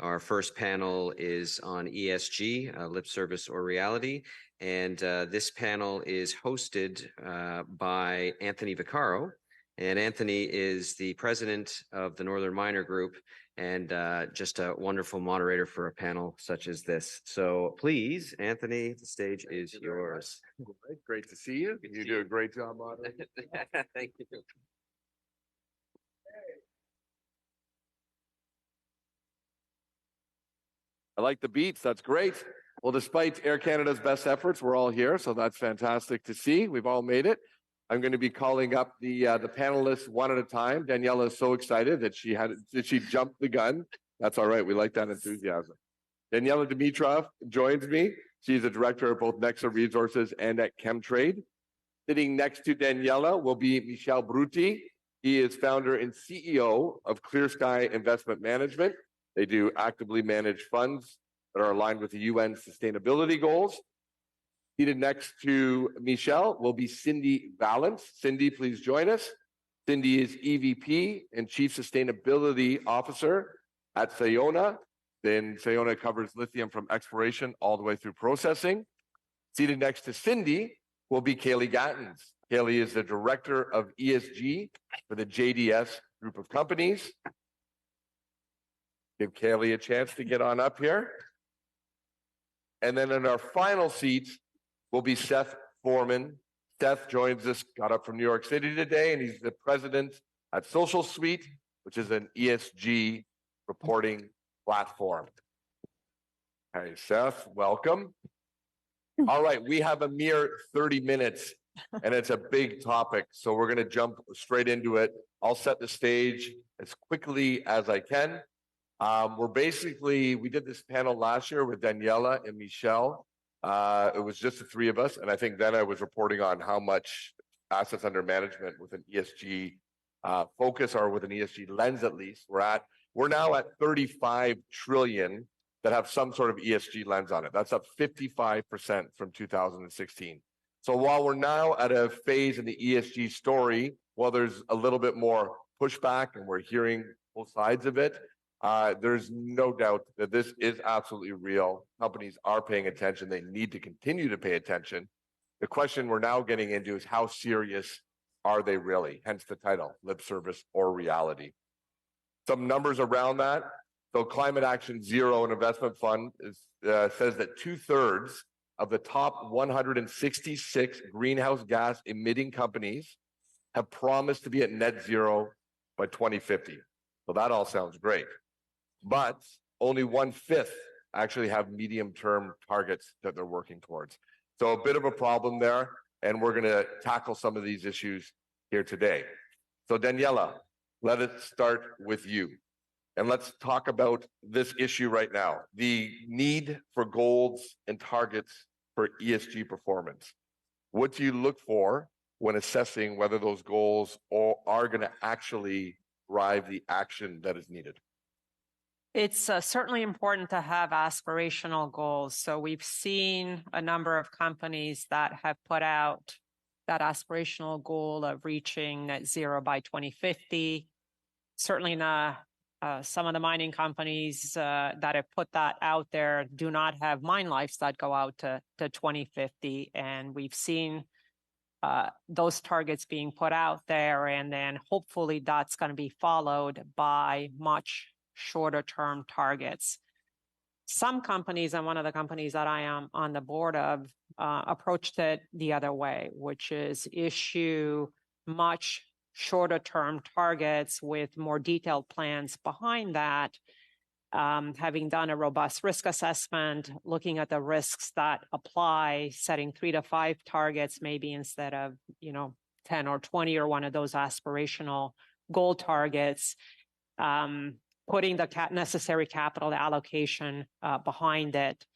Our first panel is on ESG, lip service or reality. And this panel is hosted by Anthony Vaccaro. And Anthony is the president of the Northern Miner Group and just a wonderful moderator for a panel such as this. So please, Anthony, the stage is yours. Great to see you. You do a great job moderating. Thank you. I like the beats. That's great. Well, despite Air Canada's best efforts, we're all here, so that's fantastic to see. We've all made it. I'm going to be calling up the panelists one at a time. Daniella is so excited that she jumped the gun. That's all right. We like that enthusiasm. Daniella Dimitrov joins me. She's the director of both Nexa Resources and at Chemtrade. Sitting next to Daniella will be Michel Brutti. He is founder and CEO of Clear Sky Investment Management. They do actively managed funds that are aligned with the UN sustainability goals. Seated next to Michel will be Cindy Valence. Cindy, please join us. Cindy is EVP and Chief Sustainability Officer at Sayona. Then Sayona covers lithium from exploration all the way through processing. Seated next to Cindy will be Kaeli Gattens. Kaeli is the Director of ESG for the JDS group of companies. Give Kaeli a chance to get on up here. And then in our final seat will be Seth Forman. Seth joins us, got up from New York City today, and he's the president at Socialsuite, which is an ESG reporting platform. Hey, Seth, welcome. All right, we have a mere 30 minutes, and it's a big topic, so we're going to jump straight into it. I'll set the stage as quickly as I can. We did this panel last year with Daniella and Michel. It was just the three of us, and I think then I was reporting on how much assets under management with an ESG focus or with an ESG lens at least. We're now at 35 trillion that have some sort of ESG lens on it. That's up 55% from 2016. So while we're now at a phase in the ESG story, while there's a little bit more pushback and we're hearing both sides of it, there's no doubt that this is absolutely real. Companies are paying attention. They need to continue to pay attention. The question we're now getting into is how serious are they really? Hence the title, lip service or reality. Some numbers around that. So Climate Action Zero, an investment fund, says that 2/3 of the top 166 greenhouse gas emitting companies have promised to be at net zero by 2050. So that all sounds great. But only 1/5 actually have medium-term targets that they're working towards. So a bit of a problem there, and we're going to tackle some of these issues here today. So Daniella, let us start with you. And let's talk about this issue right now, the need for goals and targets for ESG performance. What do you look for when assessing whether those goals are going to actually drive the action that is needed? It's certainly important to have aspirational goals. So we've seen a number of companies that have put out that aspirational goal of reaching net zero by 2050. Certainly some of the mining companies that have put that out there do not have mine lives that go out to 2050. And we've seen those targets being put out there, and then hopefully that's going to be followed by much shorter term targets. Some companies, and one of the companies that I am on the board of, approached it the other way, which is issue much shorter term targets with more detailed plans behind that, having done a robust risk assessment, looking at the risks that apply, setting 3 to 5 targets, maybe instead of 10 or 20 or one of those aspirational goal targets, putting the necessary capital allocation behind it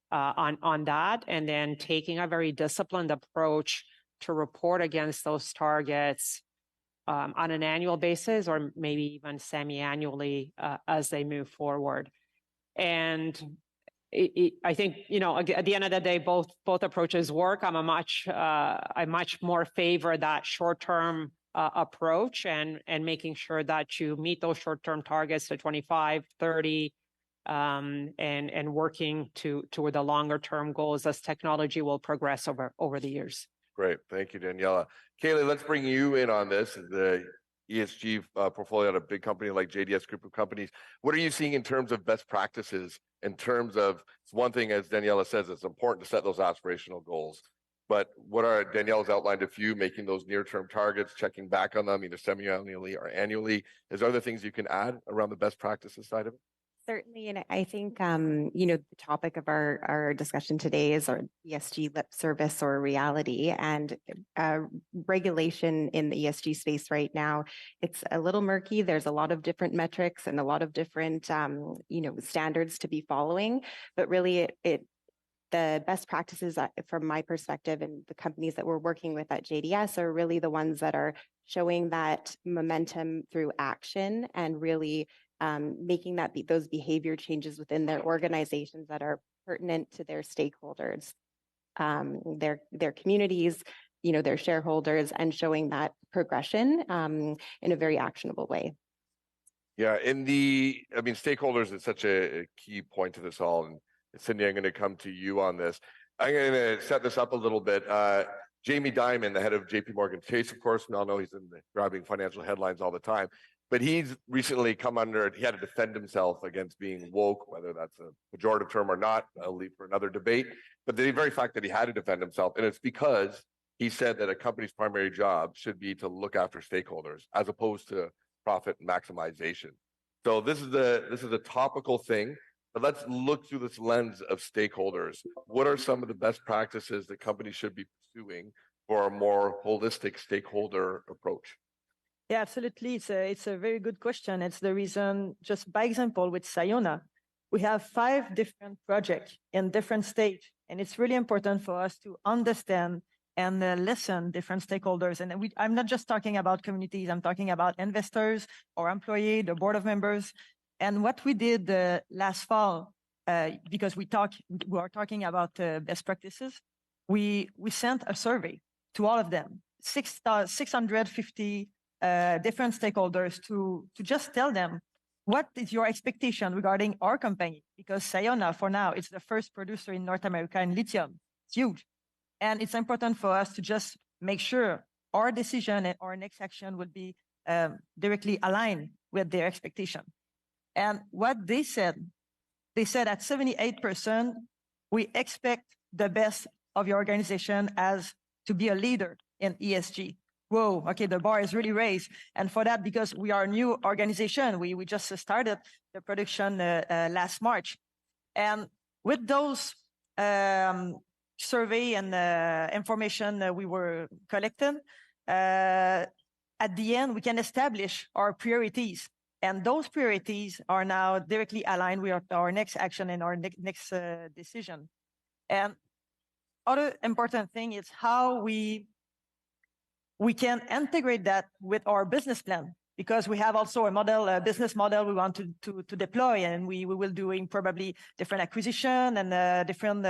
on that, and then taking a very disciplined approach to report against those targets on an annual basis or maybe even semi-annually as they move forward. And I think, at the end of the day, both approaches work. I much more favor that short-term approach and making sure that you meet those short-term targets to 25, 30, and working toward the longer term goals as technology will progress over the years. Great. Thank you, Daniella. Kaeli, let's bring you in on this. The ESG portfolio at a big company like JDS Group of Companies. What are you seeing in terms of best practices? In terms of, it's one thing, as Daniella says, it's important to set those aspirational goals. But what are, Daniella's outlined a few, making those near-term targets, checking back on them either semi-annually or annually. Is there other things you can add around the best practices side of it? Certainly, and I think the topic of our discussion today is our ESG lip service or reality, and regulation in the ESG space right now. It's a little murky. There's a lot of different metrics and a lot of different standards to be following, but really the best practices from my perspective and the companies that we're working with at JDS are really the ones that are showing that momentum through action and really making those behavior changes within their organizations that are pertinent to their stakeholders, their communities, their shareholders, and showing that progression in a very actionable way. Yeah, stakeholders is such a key point to this all. And Cindy, I'm going to come to you on this. I'm going to set this up a little bit. Jamie Dimon, the head of JP Morgan Chase, of course, we all know he's grabbing financial headlines all the time. But he's recently he had to defend himself against being woke, whether that's a pejorative term or not, I'll leave for another debate. But the very fact that he had to defend himself, and it's because he said that a company's primary job should be to look after stakeholders as opposed to profit maximization. So this is a topical thing, but let's look through this lens of stakeholders. What are some of the best practices that companies should be pursuing for a more holistic stakeholder approach? Yeah, absolutely. It's a very good question. It's the reason, just by example, with Sayona, we have 5 different projects in different stages, and it's really important for us to understand and listen different stakeholders. And I'm not just talking about communities, I'm talking about investors or employees, the board of members. And what we did last fall, because we are talking about best practices, we sent a survey to all of them, 650 different stakeholders to just tell them, what is your expectation regarding our company? Because Sayona, for now, it's the first producer in North America in lithium. It's huge. And it's important for us to just make sure our decision and our next action would be directly aligned with their expectation. And what they said at 78%, we expect the best of your organization as to be a leader in ESG. Whoa, okay, the bar is really raised. And for that, because we are a new organization, we just started the production last March. And with those survey and information we were collecting, at the end, we can establish our priorities. And those priorities are now directly aligned with our next action and our next decision. And other important thing is how we can integrate that with our business plan, because we have also a business model we want to deploy, and we will doing probably different acquisition and different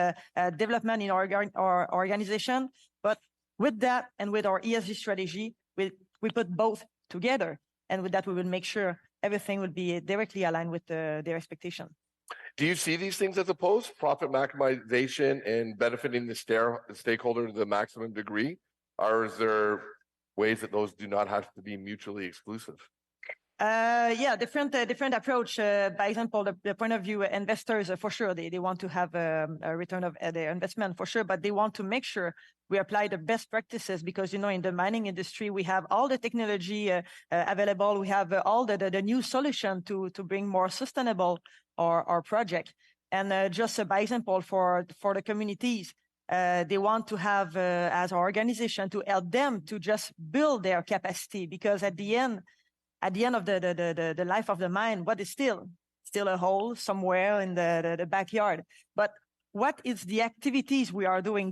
development in our organization. But with that and with our ESG strategy, we put both together, and with that we will make sure everything will be directly aligned with their expectation. Do you see these things as opposed, profit maximization and benefiting the stakeholder to the maximum degree? Or is there ways that those do not have to be mutually exclusive? Yeah, different approach. By example, the point of view, investors, for sure, they want to have a return of their investment, for sure, but they want to make sure we apply the best practices, because, in the mining industry, we have all the technology available. We have all the new solution to bring more sustainable our project. And just by example, for the communities, they want to have, as our organization, to help them to just build their capacity, because at the end of the life of the mine, what is still a hole somewhere in the backyard. But what is the activities we are doing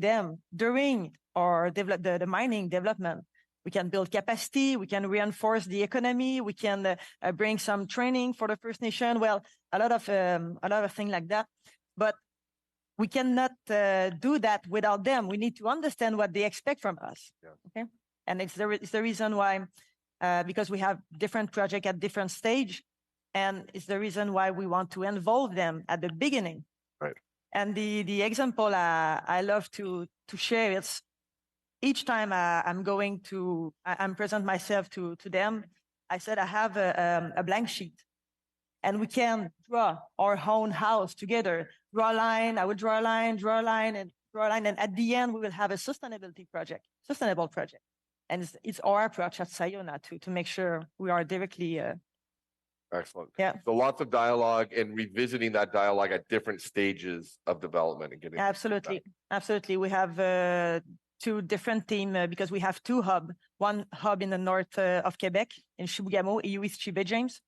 during our the mining development? We can build capacity, we can reinforce the economy, we can bring some training for the First Nation. Well, a lot of things like that. But we cannot do that without them. We need to understand what they expect from us. Yeah. Okay, and it's the reason why, because we have different projects at different stage, And it's the reason why we want to involve them at the beginning. Right. And the example I love to share is each time I'm present myself to them, I said I have a blank sheet and we can draw our own house together. Draw a line, I will draw a line, draw a line, and draw a line. And at the end, we will have a sustainable project. And it's our approach at Sayona to make sure we are directly. Excellent. Yeah. So lots of dialogue and revisiting that dialogue at different stages of development and getting. Absolutely. feedback. Absolutely. We have two different teams because we have two hubs. One hub in the north of Quebec in Chibougamau, Chibé James.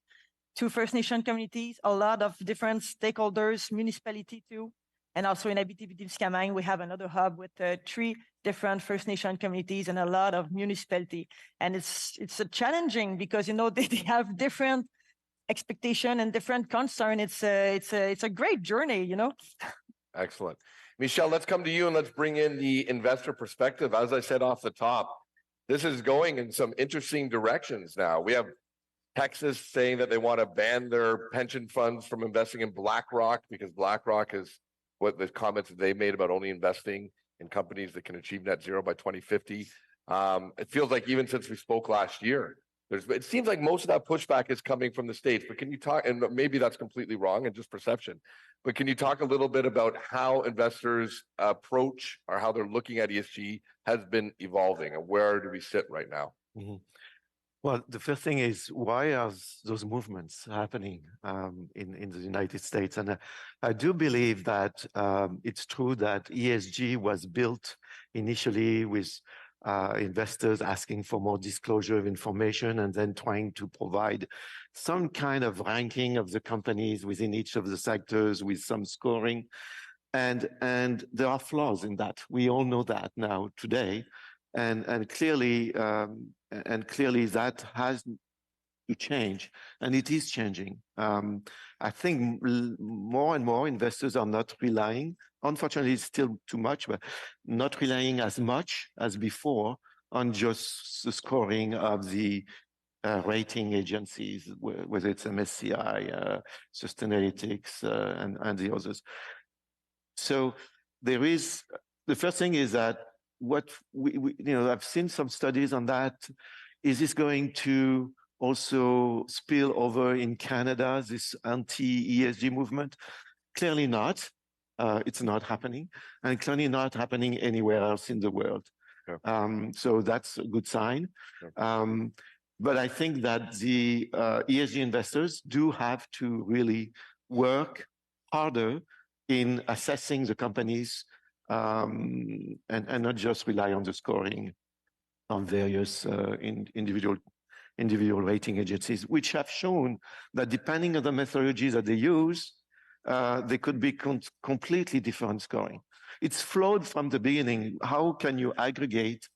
Two First Nation communities, a lot of different stakeholders, municipality too. And also in Abitibi-Témiscamingue, we have another hub with 3 different First Nation communities and a lot of municipality. And it's challenging because, they have different expectation and different concern. It's a great journey, Excellent. Michel, let's come to you and let's bring in the investor perspective. As I said off the top, this is going in some interesting directions now. We have Texas saying that they want to ban their pension funds from investing in BlackRock because BlackRock is what the comments that they made about only investing in companies that can achieve net zero by 2050. It feels like even since we spoke last year, it seems like most of that pushback is coming from the States, but can you talk, and maybe that's completely wrong and just perception, but can you talk a little bit about how investors approach or how they're looking at ESG has been evolving and where do we sit right now? Mm-hmm. Well, the first thing is, why are those movements happening in the United States? And I do believe that it's true that ESG was built initially with investors asking for more disclosure of information and then trying to provide some kind of ranking of the companies within each of the sectors with some scoring. And there are flaws in that. We all know that now today. And clearly that has to change, and it is changing. I think more and more investors are not relying, unfortunately it's still too much, but not relying as much as before on just the scoring of the rating agencies, whether it's MSCI, Sustainalytics, and the others. So there is, the first thing is that what I've seen some studies on that. Is this going to also spill over in Canada, this anti-ESG movement? Clearly not. It's not happening, and clearly not happening anywhere else in the world. Sure. So that's a good sign. Sure. But I think that the ESG investors do have to really work harder in assessing the companies and not just rely on the scoring on various individual rating agencies, which have shown that depending on the methodology that they use, they could be completely different scoring. It's flawed from the beginning. How can you aggregate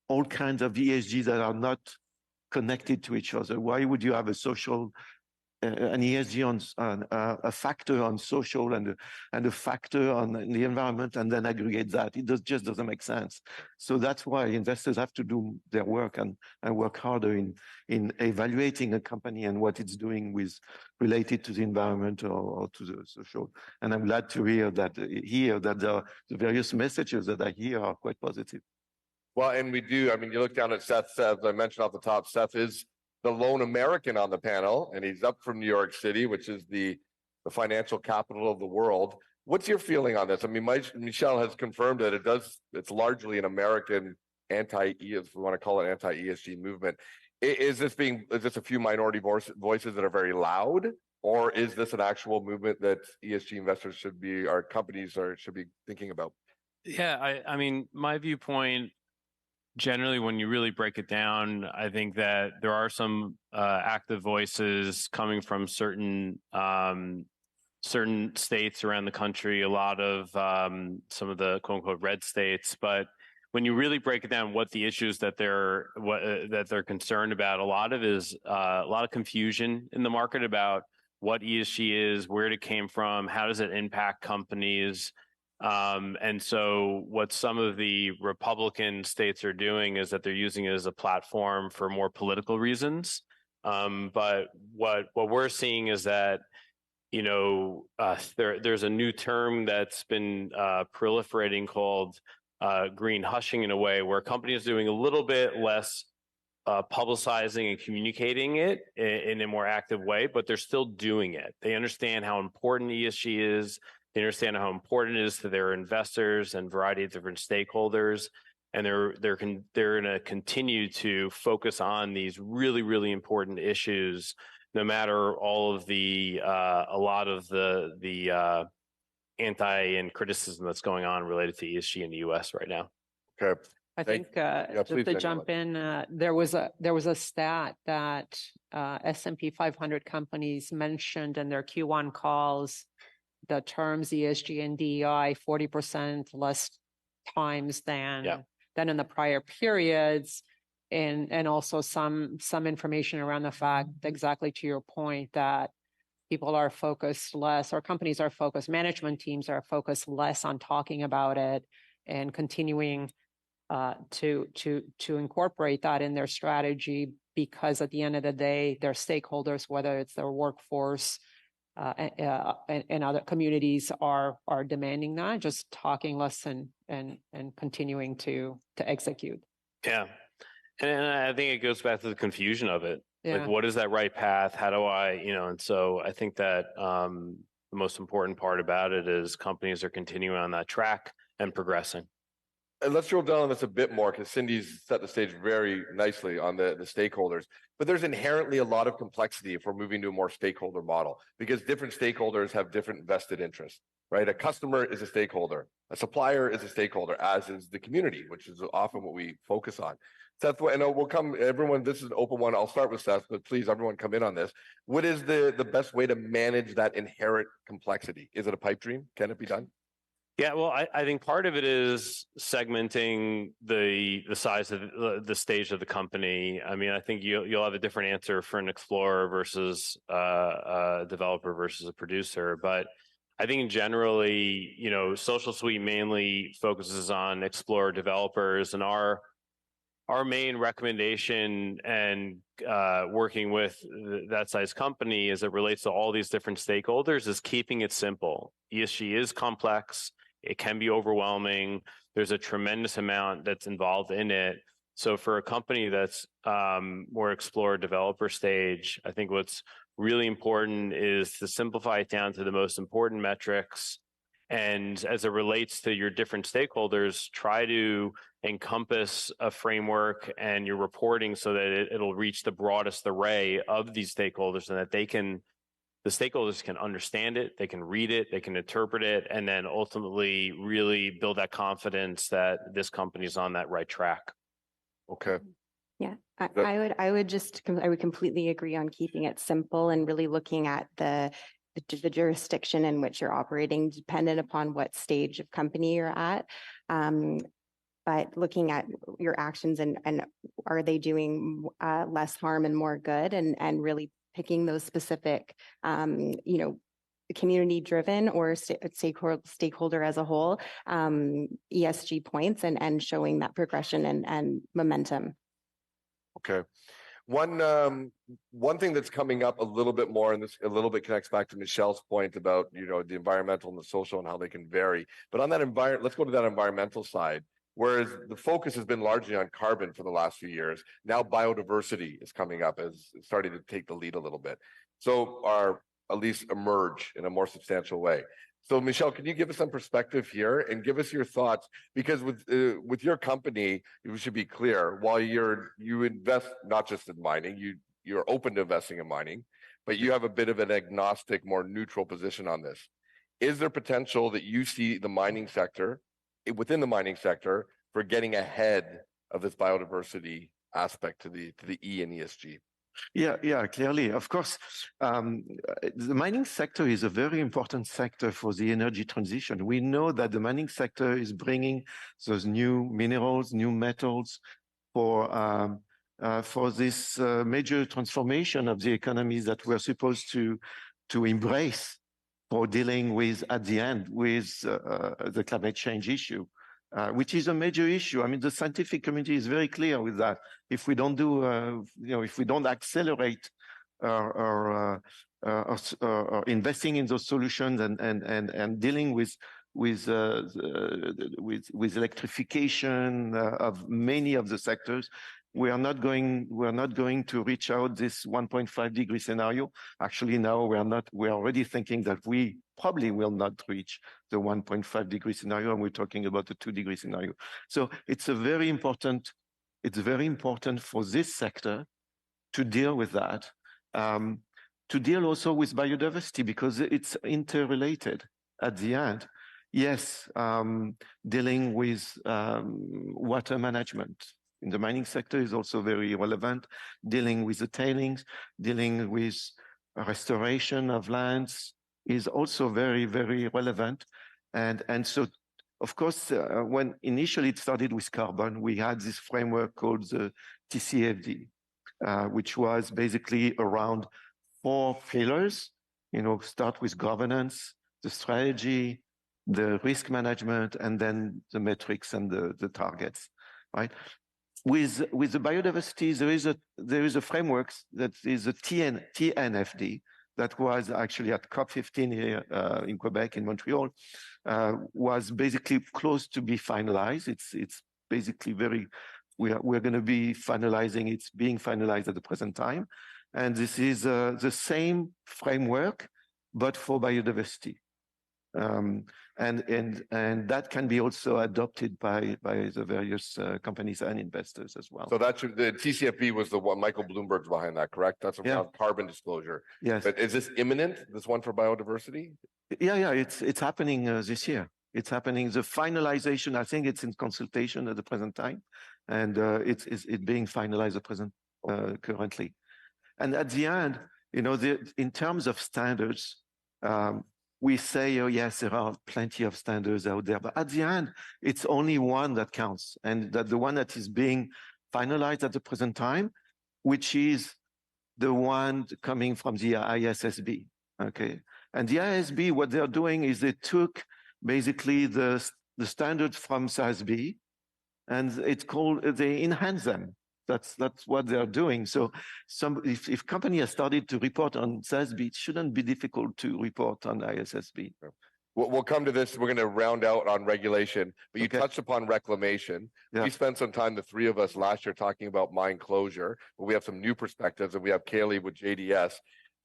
all kinds of ESG that are not connected to each other? Why would you have an ESG on a factor on social and a factor on the environment and then aggregate that? It just doesn't make sense. So that's why investors have to do their work and work harder in evaluating a company and what it's doing related to the environment or to the social. And I'm glad to hear that the various messages that I hear are quite positive. Well, and we do. I mean, you look down at Seth, as I mentioned off the top, Seth is the lone American on the panel, and he's up from New York City, which is the financial capital of the world. What's your feeling on this? I mean, Michel has confirmed that it's largely an American if we want to call it anti-ESG movement. Is this a few minority voices that are very loud, or is this an actual movement that ESG investors should be thinking about? Yeah, I mean, my viewpoint, generally, when you really break it down, I think that there are some active voices coming from certain states around the country, a lot of some of the quote unquote red states. But when you really break it down, what the issues that they're concerned about, a lot of confusion in the market about what ESG is, where it came from, how does it impact companies. And so what some of the Republican states are doing is that they're using it as a platform for more political reasons. But what we're seeing is that, you know, there's a new term that's been proliferating called green hushing, in a way where companies are doing a little bit less publicizing and communicating it in a more active way, but they're still doing it. They understand how important ESG is. They understand how important it is to their investors and variety of different stakeholders. And they're going to continue to focus on these really, really important issues, no matter all of the a lot of the anti and criticism that's going on related to ESG in the U.S. right now. Okay. I think just to jump in, there was a stat that S&P 500 companies mentioned in their Q1 calls the terms ESG and DEI 40% less times than in the prior periods, and also some information around the fact, exactly to your point, that people are focused less, or companies are focused, management teams are focused less on talking about it and continuing to incorporate that in their strategy, because at the end of the day, their stakeholders, whether it's their workforce and other communities, are demanding that, just talking less and continuing to execute. Yeah. And I think it goes back to the confusion of it. Yeah. Like, what is that right path? How do I, you know, and so I think that the most important part about it is companies are continuing on that track and progressing. And let's drill down on this a bit more, because Cindy's set the stage very nicely on the stakeholders. But there's inherently a lot of complexity if we're moving to a more stakeholder model, because different stakeholders have different vested interests, right? A customer is a stakeholder. A supplier is a stakeholder, as is the community, which is often what we focus on. Seth, and we'll come, everyone, this is an open one. I'll start with Seth, but please, everyone come in on this. What is the best way to manage that inherent complexity? Is it a pipe dream? Can it be done? Yeah, well, I think part of it is segmenting the size of the stage of the company. I mean, I think you'll have a different answer for an explorer versus a developer versus a producer. But I think generally, you know, Socialsuite mainly focuses on explorer developers, and our main recommendation and working with that size company as it relates to all these different stakeholders is keeping it simple. ESG is complex. It can be overwhelming. There's a tremendous amount that's involved in it. So for a company that's more explorer developer stage, I think what's really important is to simplify it down to the most important metrics. And as it relates to your different stakeholders, try to encompass a framework and your reporting so that it'll reach the broadest array of these stakeholders, and that the stakeholders can understand it, they can read it, they can interpret it, and then ultimately really build that confidence that this company is on that right track. Okay. Yeah, I would completely agree on keeping it simple and really looking at the jurisdiction in which you're operating, dependent upon what stage of company you're at. But looking at your actions and are they doing less harm and more good, and really picking those specific, you know, community-driven or stakeholder as a whole, ESG points, and showing that progression and momentum. Okay. One thing that's coming up a little bit more, and this a little bit connects back to Michel's point about, you know, the environmental and the social and how they can vary. But on that let's go to that environmental side. Whereas the focus has been largely on carbon for the last few years, now biodiversity is coming up as starting to take the lead a little bit. So, or at least emerge in a more substantial way. So, Michel, can you give us some perspective here and give us your thoughts? Because with your company, we should be clear, while you invest not just in mining, you're open to investing in mining, but you have a bit of an agnostic, more neutral position on this. Is there potential that you see the mining sector, within the mining sector, for getting ahead of this biodiversity aspect to the E and ESG? Yeah, clearly. Of course, the mining sector is a very important sector for the energy transition. We know that the mining sector is bringing those new minerals, new metals for this major transformation of the economies that we're supposed to embrace for dealing with, at the end, with the climate change issue, which is a major issue. I mean, the scientific community is very clear with that. If we don't do, if we don't accelerate are investing in those solutions and dealing with electrification of many of the sectors, we are not going to reach out this 1.5 degree scenario. Actually, now we are already thinking that we probably will not reach the 1.5 degree scenario, and we're talking about the 2 degree scenario. So it's very important for this sector to deal with that, to deal also with biodiversity, because it's interrelated at the end. Yes, dealing with water management in the mining sector is also very relevant. Dealing with the tailings, dealing with restoration of lands is also very, very relevant. And so, of course, when initially it started with carbon, we had this framework called the TCFD, which was basically around 4 pillars. Start with governance, the strategy, the risk management, and then the metrics and the targets, right? With the biodiversity, there is a framework that is a TNFD that was actually at COP15 here in Quebec, in Montreal, was basically close to be finalized. It's basically we're going to be finalizing. It's being finalized at the present time, and this is the same framework, but for biodiversity. And that can be also adopted by the various companies and investors as well. So the TCFD was the one, Michael Bloomberg's behind that, correct? That's around carbon disclosure. Yes. But is this imminent, this one for biodiversity? Yeah, it's happening this year. It's happening. The finalization, I think it's in consultation at the present time, and it's being finalized at present currently. And at the end, in terms of standards, we say, oh yes, there are plenty of standards out there, but at the end, it's only one that counts, and that the one that is being finalized at the present time, which is the one coming from the ISSB, okay? And the ISSB, what they're doing is they took basically the standards from SASB, and they enhance them. That's what they're doing. So if company has started to report on SASB, it shouldn't be difficult to report on ISSB. We'll come to this. We're going to round out on regulation, but you touched upon reclamation. Yeah. We spent some time, the 3 of us last year, talking about mine closure, but we have some new perspectives, and we have Kaeli with JDS.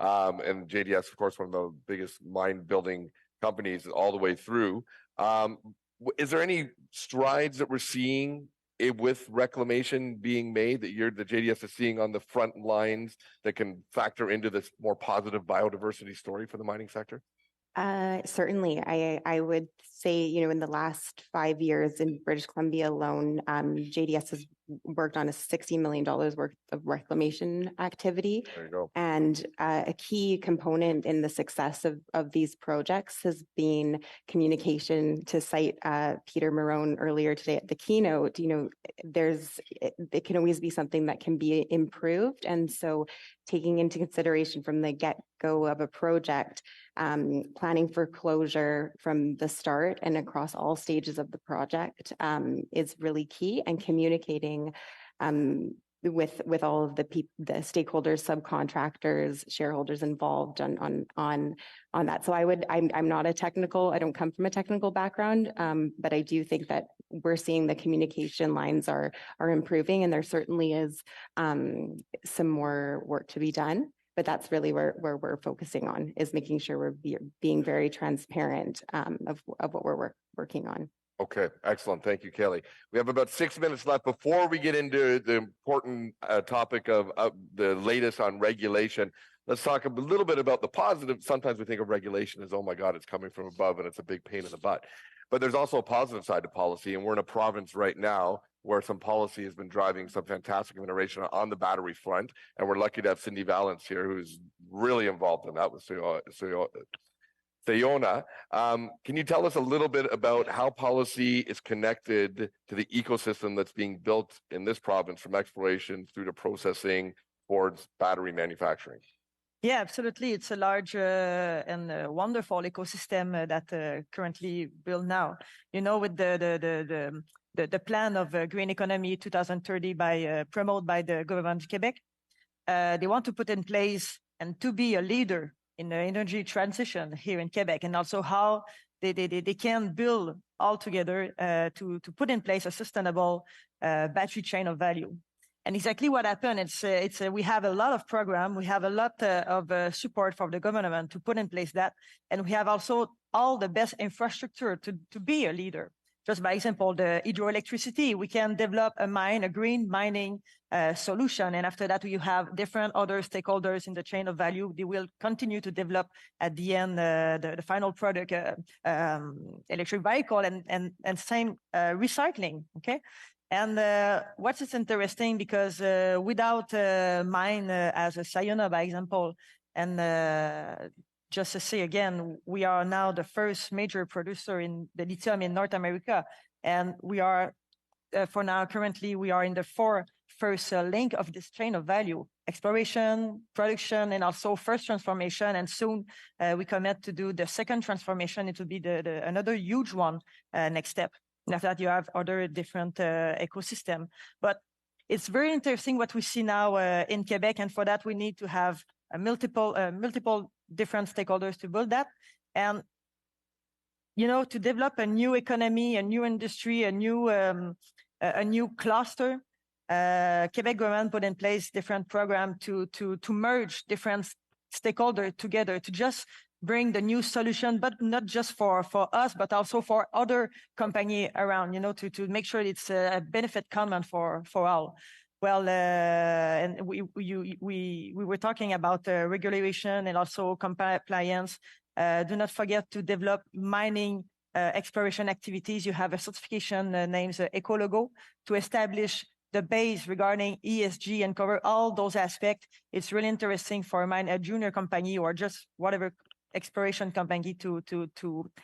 And JDS, of course, one of the biggest mine building companies all the way through. Is there any strides that we're seeing with reclamation being made that the JDS is seeing on the front lines that can factor into this more positive biodiversity story for the mining sector? Certainly. I would say, in the last 5 years in British Columbia alone, JDS has worked on $60 million worth of reclamation activity. There you go. And a key component in the success of these projects has been communication. To cite Peter Marone earlier today at the keynote, it can always be something that can be improved. And so taking into consideration from the get-go of a project, planning for closure from the start and across all stages of the project is really key, and communicating with all of the stakeholders, subcontractors, shareholders involved on that. So I'm not a technical, I don't come from a technical background, but I do think that we're seeing the communication lines are improving, and there certainly is some more work to be done. But that's really where we're focusing on, is making sure we're being very transparent of what we're working on. Okay, excellent. Thank you, Kaeli. We have about 6 minutes left before we get into the important topic of the latest on regulation. Let's talk a little bit about the positive. Sometimes we think of regulation as, oh my God, it's coming from above and it's a big pain in the butt. But there's also a positive side to policy, and we're in a province right now where some policy has been driving some fantastic innovation on the battery front, and we're lucky to have Cindy Valence here, who's really involved in that with Sayona. Can you tell us a little bit about how policy is connected to the ecosystem that's being built in this province, from exploration through to processing towards battery manufacturing? Yeah, absolutely. It's a large and wonderful ecosystem that currently built now. With the plan of green economy 2030 promoted by the government of Quebec, they want to put in place and to be a leader in the energy transition here in Quebec, and also how they can build all together to put in place a sustainable battery chain of value. And exactly what happened, we have a lot of program, we have a lot of support from the government to put in place that, and we have also all the best infrastructure to be a leader. Just by example, the hydroelectricity, we can develop a green mining solution. And after that, we have different other stakeholders in the chain of value. They will continue to develop at the end the final product, electric vehicle and same recycling, okay? And what is interesting, because without mine as a Sayona, by example, and just to say again, we are now the first major producer in the lithium in North America. And we are, for now, currently, we are in the first link of this chain of value: exploration, production, and also first transformation. And soon we commit to do the second transformation. It will be another huge one next step. And after that, you have other different ecosystem. But it's very interesting what we see now in Quebec. And for that, we need to have multiple different stakeholders to build that. And, you know, to develop a new economy, a new industry, a new cluster, Quebec government put in place different programs to merge different stakeholders together to just bring the new solution, but not just for us, but also for other companies around, you know, to make sure it's a benefit common for all. Well, and we were talking about regulation and also compliance. Do not forget to develop mining exploration activities. You have a certification named Ecologo to establish the base regarding ESG and cover all those aspects. It's really interesting for a junior company or just whatever exploration company to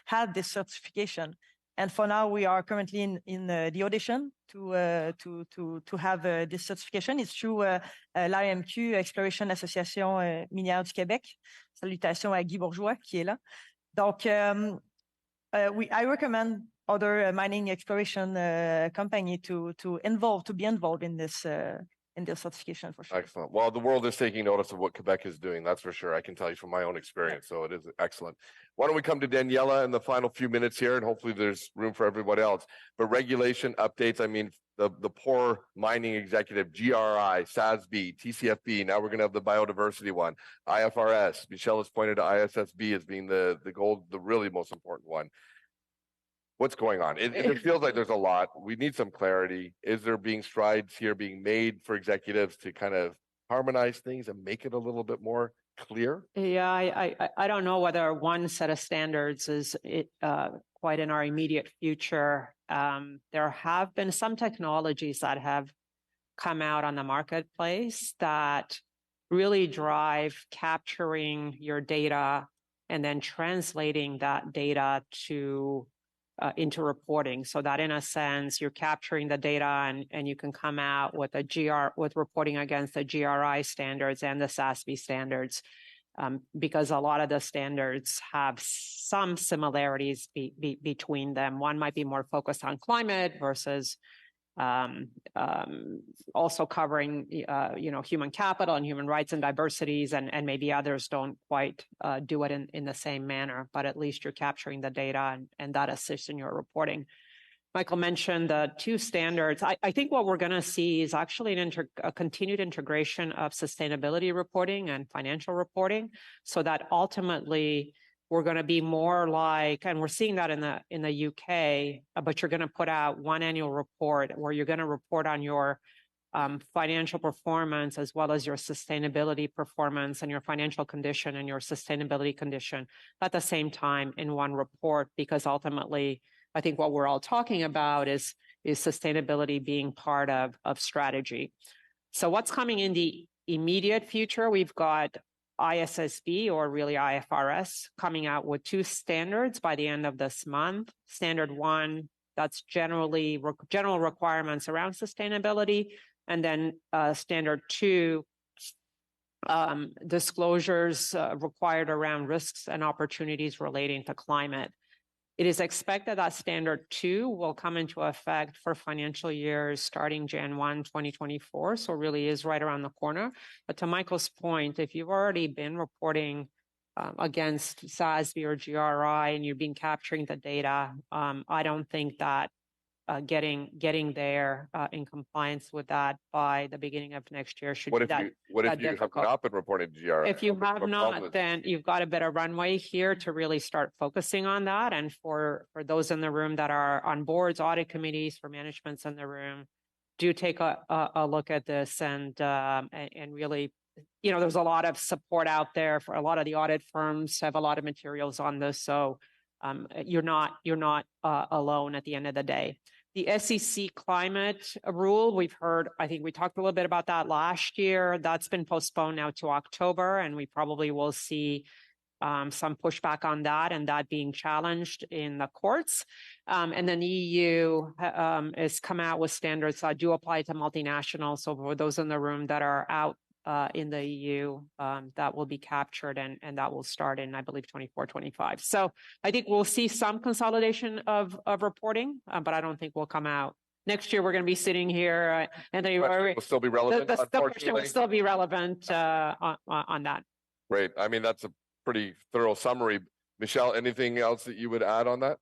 have this certification. And for now, we are currently in the audition to have this certification. It's through l'AMQ, Exploration Association Minière du Québec. Salutations à Guy Bourgeois qui est là. Donc, I recommend other mining exploration company to be involved in this certification for sure. Excellent. Well, the world is taking notice of what Quebec is doing. That's for sure. I can tell you from my own experience. So it is excellent. Why don't we come to Daniella in the final few minutes here, and hopefully there's room for everybody else. But regulation updates, I mean, the poor mining executive, GRI, SASB, TCFB. Now we're going to have the biodiversity one, IFRS. Michel has pointed to ISSB as being the really most important one. What's going on? It feels like there's a lot. We need some clarity. Is there strides here being made for executives to kind of harmonize things and make it a little bit more clear? Yeah, I don't know whether one set of standards is quite in our immediate future. There have been some technologies that have come out on the marketplace that really drive capturing your data and then translating that data into reporting, so that in a sense you're capturing the data and you can come out with with reporting against the GRI standards and the SASB standards, because a lot of the standards have some similarities between them. One might be more focused on climate versus also covering human capital and human rights and diversities, and maybe others don't quite do it in the same manner, but at least you're capturing the data and that assists in your reporting. Michael mentioned the two standards. I think what we're going to see is actually a continued integration of sustainability reporting and financial reporting, so that ultimately we're going to be more like, and we're seeing that in the UK, but you're going to put out one annual report where you're going to report on your financial performance as well as your sustainability performance and your financial condition and your sustainability condition at the same time in one report, because ultimately I think what we're all talking about is sustainability being part of strategy. So what's coming in the immediate future? We've got ISSB, or really IFRS, coming out with two standards by the end of this month. Standard 1, that's general requirements around sustainability. And then Standard 2, disclosures required around risks and opportunities relating to climate. It is expected that standard 2 will come into effect for financial years starting Jan 1, 2024. So really is right around the corner. But to Michael's point, if you've already been reporting against SASB or GRI and you've been capturing the data, I don't think that getting there in compliance with that by the beginning of next year should What be if that. you what if that you have difficult. not been reporting to GRI? If you have What problem not, is then you've got a bit of runway here to really start focusing on that. And for those in the room that are on boards, audit committees, for managements in the room, do take a look at this and really, you know, there's a lot of support out there for a lot of the audit firms have a lot of materials on this. So you're not alone at the end of the day. The SEC climate rule, we've heard, I think we talked a little bit about that last year. That's been postponed now to October, and we probably will see some pushback on that and that being challenged in the courts. And then the EU has come out with standards that do apply to multinationals. So for those in the room that are out in the EU, that will be captured and that will start in, I believe, 24, 25. So I think we'll see some consolidation of reporting, but I don't think we'll come out. Next year, we're going to be sitting here and they will still be relevant. the question will still be relevant on that. Great. I mean, that's a pretty thorough summary. Michel, anything else that you would add on that?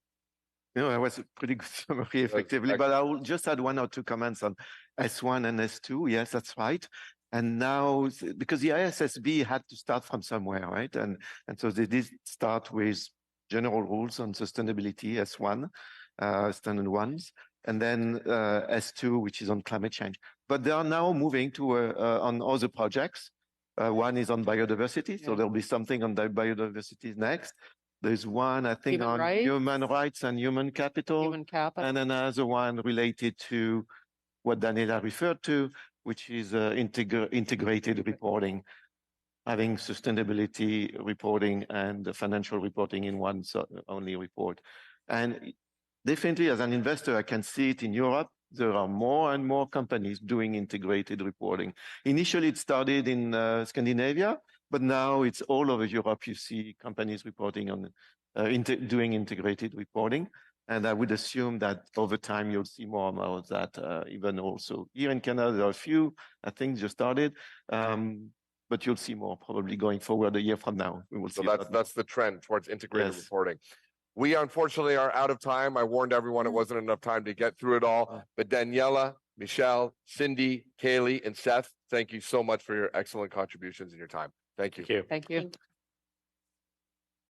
No, it was a pretty good summary, effectively, but I will just add 1 or 2 comments on S1 and S2. Yes, that's right. And now, because the ISSB had to start from somewhere, right? And so they did start with general rules on sustainability, S1, standard ones, and then S2, which is on climate change. But they are now moving to on other projects. One is on biodiversity, so there'll be something on the biodiversity next. There's one, I think, on human rights and human capital, and another one related to what Daniela referred to, which is integrated reporting, having sustainability reporting and financial reporting in one only report. And definitely, as an investor, I can see it in Europe. There are more and more companies doing integrated reporting. Initially, it started in Scandinavia, but now it's all over Europe. You see companies reporting on doing integrated reporting. And I would assume that over time, you'll see more and more of that, even also. Here in Canada, there are a few, I think, just started, but you'll see more probably going forward a year from now. We will see. So that's the trend towards integrated reporting. We unfortunately are out of time. I warned everyone it wasn't enough time to get through it all. But Daniella, Michel, Cindy, Kaeli, and Seth, thank you so much for your excellent contributions and your time. Thank you. Thank you. Thank you.